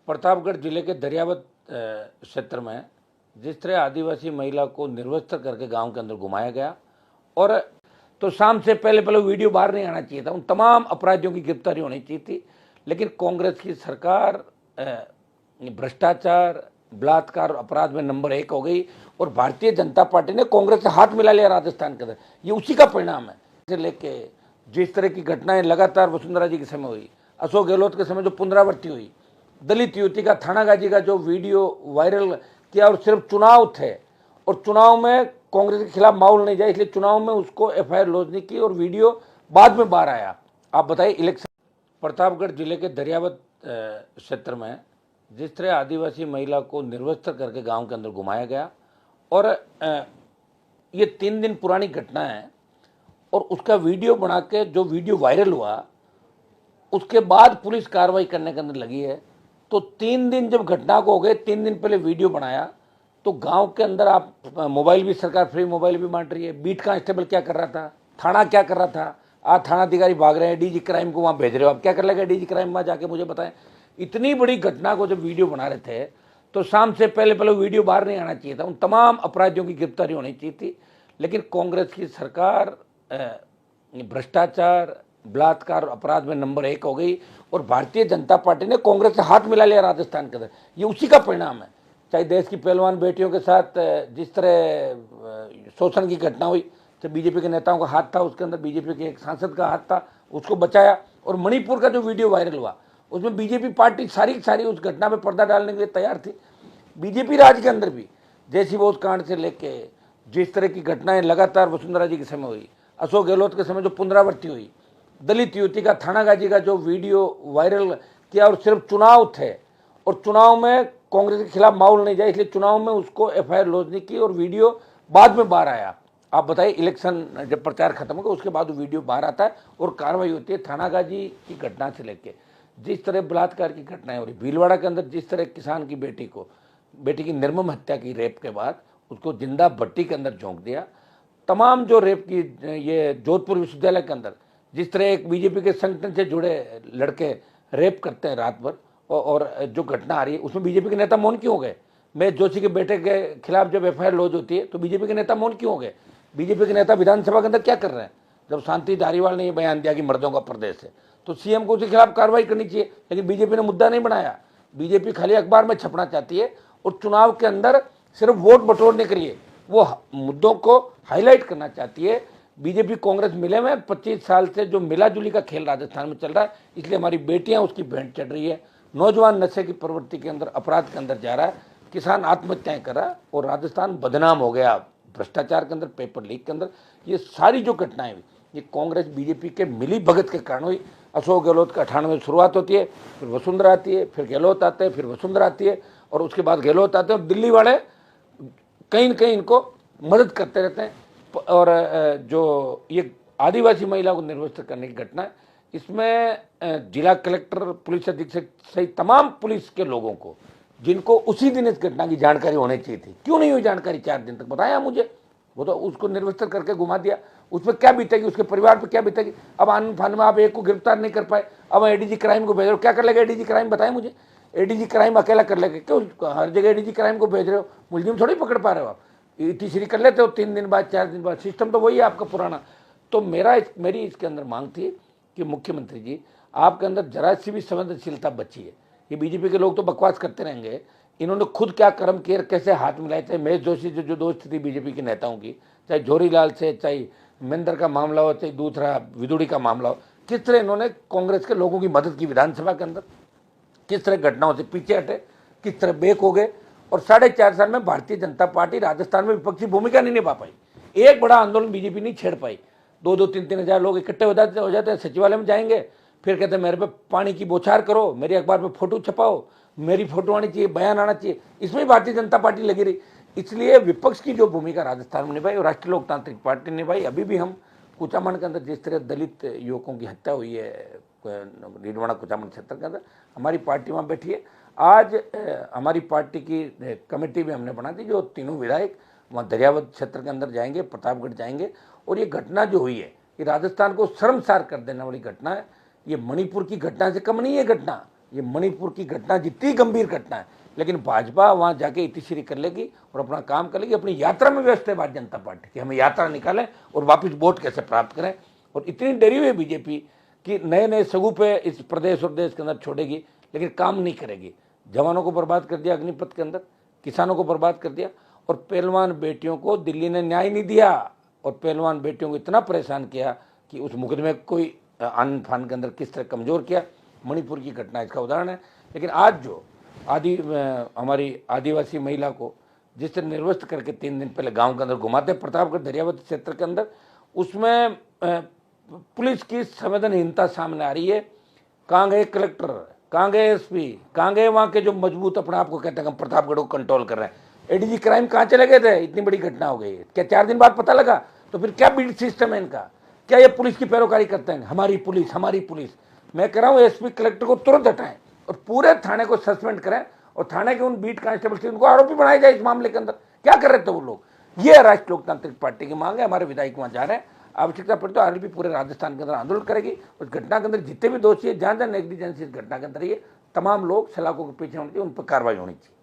प्रतापगढ़ जिले के दरियावत क्षेत्र में जिस तरह आदिवासी महिला को निर्वस्त्र करके गांव के अंदर घुमाया गया और तो शाम से पहले वीडियो बाहर नहीं आना चाहिए था। उन तमाम अपराधियों की गिरफ्तारी होनी चाहिए थी, लेकिन कांग्रेस की सरकार भ्रष्टाचार बलात्कार अपराध में नंबर 1 हो गई और भारतीय जनता पार्टी ने कांग्रेस से हाथ मिला लिया राजस्थान के अंदर। ये उसी का परिणाम है। से लेके जिस तरह की घटनाएं लगातार वसुंधरा जी के समय हुई, अशोक गहलोत के समय जो पुनरावृत्ति हुई, दलित युवती का थानागाजी का जो वीडियो वायरल किया, और सिर्फ चुनाव थे और चुनाव में कांग्रेस के खिलाफ माहौल नहीं जाए, इसलिए चुनाव में उसको एफआईआर लॉन्च नहीं की और वीडियो बाद में बाहर आया। आप बताइए, इलेक्शन प्रतापगढ़ जिले के दरियावत क्षेत्र में जिस तरह आदिवासी महिला को निर्वस्त्र करके गांव के अंदर घुमाया गया और ये 3 दिन पुरानी घटना है और उसका वीडियो बना के जो वीडियो वायरल हुआ उसके बाद पुलिस कार्रवाई करने के अंदर लगी है। तो 3 दिन जब घटना को हो गए, 3 दिन पहले वीडियो बनाया तो गांव के अंदर आप मोबाइल भी, सरकार फ्री मोबाइल भी बांट रही है। बीट कांस्टेबल क्या कर रहा था, थाना क्या कर रहा था, आज थाना अधिकारी भाग रहे हैं, डीजी क्राइम को वहां भेज रहे हो, आप क्या कर लेगा डीजी क्राइम वहां जाके, मुझे बताएं। इतनी बड़ी घटना को जब वीडियो बना रहे थे तो शाम से पहले वीडियो बाहर नहीं आना चाहिए था। उन तमाम अपराधियों की गिरफ्तारी होनी चाहिए थी, लेकिन कांग्रेस की सरकार भ्रष्टाचार बलात्कार अपराध में नंबर 1 हो गई और भारतीय जनता पार्टी ने कांग्रेस से हाथ मिला लिया राजस्थान के अंदर। ये उसी का परिणाम है। चाहे देश की पहलवान बेटियों के साथ जिस तरह शोषण की घटना हुई, तो बीजेपी के नेताओं का हाथ था उसके अंदर, बीजेपी के एक सांसद का हाथ था, उसको बचाया। और मणिपुर का जो वीडियो वायरल हुआ उसमें बीजेपी पार्टी सारी उस घटना में पर्दा डालने के लिए तैयार थी। बीजेपी राज्य के अंदर भी जैसी बोझ कांड से लेके जिस तरह की घटनाएं लगातार वसुंधरा जी के समय हुई, अशोक गहलोत के समय जो पुनरावृत्ति हुई, दलित युवती का थानागाजी का जो वीडियो वायरल किया, और सिर्फ चुनाव थे और चुनाव में कांग्रेस के खिलाफ माहौल नहीं जाए, इसलिए चुनाव में उसको एफआईआर लॉन्च नहीं की और वीडियो बाद में बाहर आया। आप बताइए, इलेक्शन जब प्रचार खत्म होगा उसके बाद वो वीडियो बाहर आता है और कार्रवाई होती है। थानागाजी की घटना से लेके जिस तरह बलात्कार की घटनाएं हो रही, भीलवाड़ा के अंदर जिस तरह किसान की बेटी की निर्मम हत्या की, रेप के बाद उसको जिंदा भट्टी के अंदर झोंक दिया। तमाम जो रेप की, ये जोधपुर विश्वविद्यालय के अंदर जिस तरह एक बीजेपी के संगठन से जुड़े लड़के रेप करते हैं रात भर, और जो घटना आ रही है उसमें बीजेपी के नेता मौन क्यों हो गए? महेश जोशी के बेटे के खिलाफ जब एफआईआर लॉन्च होती है तो बीजेपी के नेता मौन क्यों हो गए? बीजेपी के नेता विधानसभा के अंदर क्या कर रहे हैं? जब शांति धारीवाल ने यह बयान दिया कि मर्दों का प्रदेश है, तो सीएम को उसके खिलाफ कार्रवाई करनी चाहिए, लेकिन बीजेपी ने मुद्दा नहीं बनाया। बीजेपी खाली अखबार में छपना चाहती है और चुनाव के अंदर सिर्फ वोट बटोरने के लिए वो मुद्दों को हाईलाइट करना चाहती है। बीजेपी कांग्रेस मिले में 25 साल से जो मिला जुली का खेल राजस्थान में चल रहा है, इसलिए हमारी बेटियां उसकी भेंट चढ़ रही है। नौजवान नशे की प्रवृत्ति के अंदर, अपराध के अंदर जा रहा है, किसान आत्महत्याएं कर रहा है और राजस्थान बदनाम हो गया भ्रष्टाचार के अंदर, पेपर लीक के अंदर। ये सारी जो घटनाएं हुई ये कांग्रेस बीजेपी के मिली भगत के कारण हुई। अशोक गहलोत का 98 में शुरुआत होती है, फिर वसुंधरा आती है, फिर गहलोत आते हैं, फिर वसुंधरा आती है और उसके बाद गहलोत आते हैं। और दिल्ली वाले कहीं न कहीं इनको मदद करते रहते हैं। और जो ये आदिवासी महिला को निर्वस्त्र करने की घटना है, इसमें जिला कलेक्टर, पुलिस अधीक्षक सहित तमाम पुलिस के लोगों को, जिनको उसी दिन इस घटना की जानकारी होनी चाहिए थी, क्यों नहीं हुई जानकारी 4 दिन तक? बताया मुझे। वो तो उसको निर्वस्त्र करके घुमा दिया, उसमें क्या बीतेगी, उसके परिवार पर क्या बीतेगी? अब आनंद फान में आप एक को गिरफ्तार नहीं कर पाए, अब एडीजी क्राइम को भेज रहे हो, क्या कर लेगा एडीजी क्राइम? बताएं मुझे। एडीजी क्राइम अकेला कर लेगा? क्यों हर जगह एडीजी क्राइम को भेज रहे हो? मुलजिम थोड़ी पकड़ पा रहे हो आप। तीसरी कर लेते हो 3 दिन बाद, 4 दिन बाद, सिस्टम तो वही है आपका पुराना। तो मेरी इसके अंदर मांग थी कि मुख्यमंत्री जी, आपके अंदर जरा सी भी संवेदनशीलता बची है। ये बीजेपी के लोग तो बकवास करते रहेंगे, इन्होंने खुद क्या कर्म किए, कैसे हाथ मिलाए। चाहे महेश जोशी जो दोस्त थी बीजेपी के नेताओं की, चाहे जोरीलाल से, चाहे महेंद्र का मामला हो, चाहे दूसरा विदुड़ी का मामला हो, किस तरह इन्होंने कांग्रेस के लोगों की मदद की विधानसभा के अंदर, किस तरह घटनाओं से पीछे हटे, किस तरह बेक हो गए। और 4.5 साल में भारतीय जनता पार्टी राजस्थान में विपक्षी भूमिका नहीं निभा पाई। एक बड़ा आंदोलन बीजेपी नहीं छेड़ पाई। 2-2, 3-3 हजार लोग इकट्ठे हो जाते हैं, सचिवालय में जाएंगे, फिर कहते हैं मेरे पे पानी की बौछार करो, मेरी अखबार में फोटो छपाओ, मेरी फोटो आनी चाहिए, बयान आना चाहिए। इसमें भारतीय जनता पार्टी लगी रही। इसलिए विपक्ष की जो भूमिका राजस्थान में निभाई और राष्ट्रीय लोकतांत्रिक पार्टी ने निभाई। अभी भी हम कुचामन के अंदर जिस तरह दलित युवकों की हत्या हुई है रीडवाड़ा कुचामन क्षेत्र के अंदर, हमारी पार्टी वहाँ बैठी है। आज हमारी पार्टी की कमेटी भी हमने बना दी, जो तीनों विधायक वहाँ दरियावत क्षेत्र के अंदर जाएंगे, प्रतापगढ़ जाएंगे। और ये घटना जो हुई है ये राजस्थान को शर्मसार कर देने वाली घटना है। ये मणिपुर की घटना से कम नहीं है घटना। ये मणिपुर की घटना जितनी गंभीर घटना है, लेकिन भाजपा वहां जाके इतिश्री कर लेगी और अपना काम कर लेगी। अपनी यात्रा में व्यस्त है भारतीय जनता पार्टी कि हमें यात्रा निकालें और वापस वोट कैसे प्राप्त करें। और इतनी डरी हुई है बीजेपी कि नए नए सगुफे इस प्रदेश और देश के अंदर छोड़ेगी, लेकिन काम नहीं करेगी। जवानों को बर्बाद कर दिया अग्निपथ के अंदर, किसानों को बर्बाद कर दिया, और पहलवान बेटियों को दिल्ली ने न्याय नहीं दिया, और पहलवान बेटियों को इतना परेशान किया कि उस मुकदमे कोई आन फान के अंदर किस तरह कमजोर किया। मणिपुर की घटना इसका उदाहरण है। लेकिन आज जो हमारी आदिवासी महिला को जिस तरह निर्वस्त्र करके 3 दिन पहले गांव के अंदर घुमाते प्रतापगढ़ दरियावती क्षेत्र के अंदर, उसमें पुलिस की संवेदनहीनता सामने आ रही है। कहाँ गए कलेक्टर, कहाँ गए एसपी, कहाँ गए वहाँ के जो मजबूत अपने आप को कहते हैं हम प्रतापगढ़ को कंट्रोल कर रहे हैं। एडीजी क्राइम कहाँ चले गए थे? इतनी बड़ी घटना हो गई है, क्या 4 दिन बाद पता लगा? तो फिर क्या बीट सिस्टम है इनका? क्या ये पुलिस की पैरोकारी करते हैं? हमारी पुलिस, हमारी पुलिस। मैं कह रहा हूँ एसपी कलेक्टर को तुरंत हटाएं और पूरे थाने को सस्पेंड करें, और थाने के उन बीट कांस्टेबल से उनको आरोपी बनाया जाए इस मामले के अंदर। क्या कर रहे थे वो लोग? ये राष्ट्रीय लोकतांत्रिक पार्टी की मांग है। हमारे विधायक वहां जा रहे हैं, आवश्यकता पड़ी तो आरएलपी पूरे राजस्थान के अंदर आंदोलन करेगी। उस घटना के अंदर जितने भी दोषी है, जहां जहां नेग्लिजेंस इस घटना के अंदर, ये तमाम लोग सलाखों के पीछे होने चाहिए, उन पर कार्रवाई होनी चाहिए।